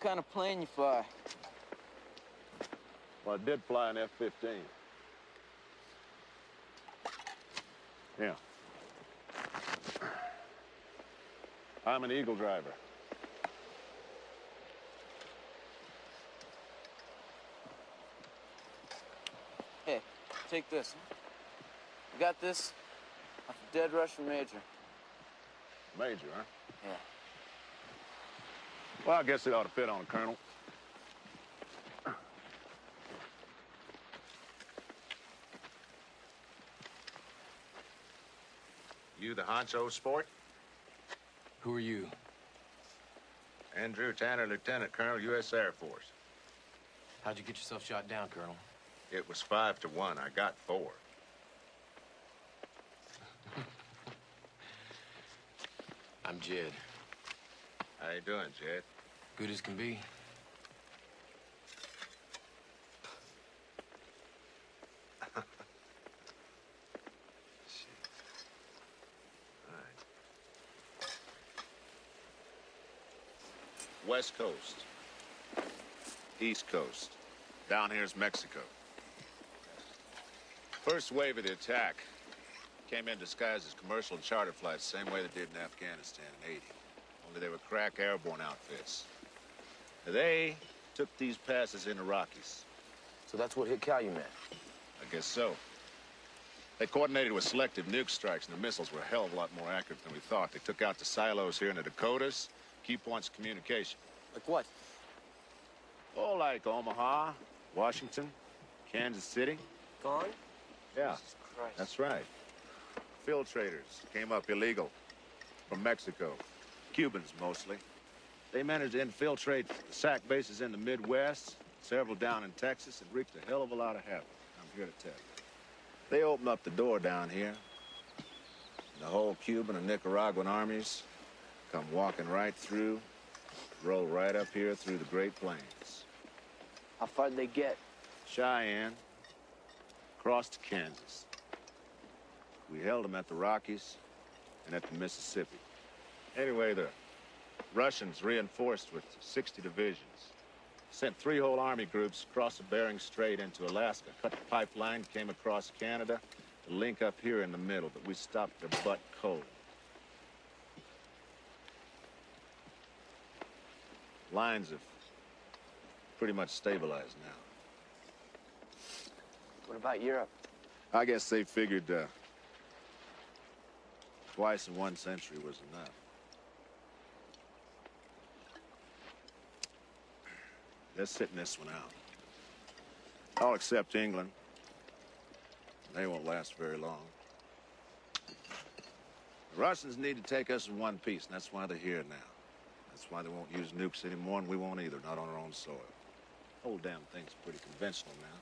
kind of plane you fly? Well, I did fly an F-15. Yeah. I'm an Eagle driver. Hey, take this. You got this? Off a dead Russian major. Major, huh? Yeah. Well, I guess it ought to fit on a colonel. You the honcho, sport? Who are you? Andrew Tanner, Lieutenant Colonel, U.S. Air Force. How'd you get yourself shot down, Colonel? It was 5 to 1. I got 4. I'm Jed. How you doing, Jed? Good as can be. West Coast. East Coast. Down here's Mexico. First wave of the attack came in disguised as commercial and charter flights, same way they did in Afghanistan in '80. Only they were crack airborne outfits. They took these passes in the Rockies. So that's what hit Calumet. I guess so. They coordinated with selective nuke strikes, and the missiles were a hell of a lot more accurate than we thought. They took out the silos here in the Dakotas, key points of communication. Like what? Oh, like Omaha, Washington, Kansas City. Gone? Yeah, Jesus Christ. that's right. Infiltrators came up illegal from Mexico. Cubans, mostly. They managed to infiltrate the SAC bases in the Midwest, several down in Texas, and wreaked a hell of a lot of havoc. I'm here to tell you. They opened up the door down here. The whole Cuban and Nicaraguan armies come walking right through, roll right up here through the Great Plains. How far did they get? Cheyenne, crossed to Kansas. We held them at the Rockies and at the Mississippi. Anyway, the Russians reinforced with 60 divisions. Sent 3 whole army groups across the Bering Strait into Alaska, cut the pipeline, came across Canada to link up here in the middle, but we stopped their butt cold. Lines have pretty much stabilized now. What about Europe? I guess they figured twice in 1 century was enough. They're sitting this one out. All except England. They won't last very long. The Russians need to take us in one piece, and that's why they're here now. That's why they won't use nukes anymore, and we won't either, not on our own soil. The whole damn thing's pretty conventional now.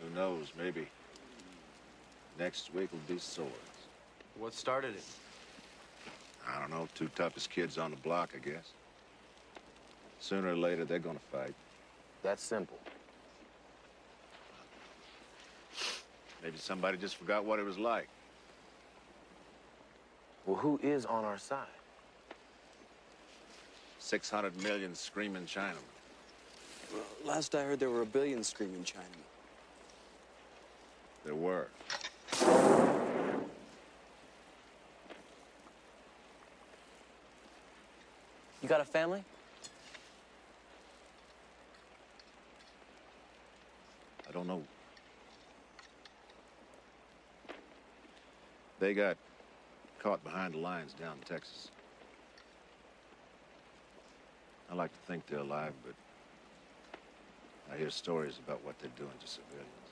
Who knows, maybe next week will be swords. What started it? I don't know, 2 toughest kids on the block, I guess. Sooner or later, they're gonna fight. That's simple. Maybe somebody just forgot what it was like. Well, who is on our side? 600 million screaming Chinamen. Well, last I heard, there were 1 billion screaming Chinamen. There were. You got a family? I don't know. They got caught behind the lines down in Texas. I like to think they're alive, but I hear stories about what they're doing to civilians.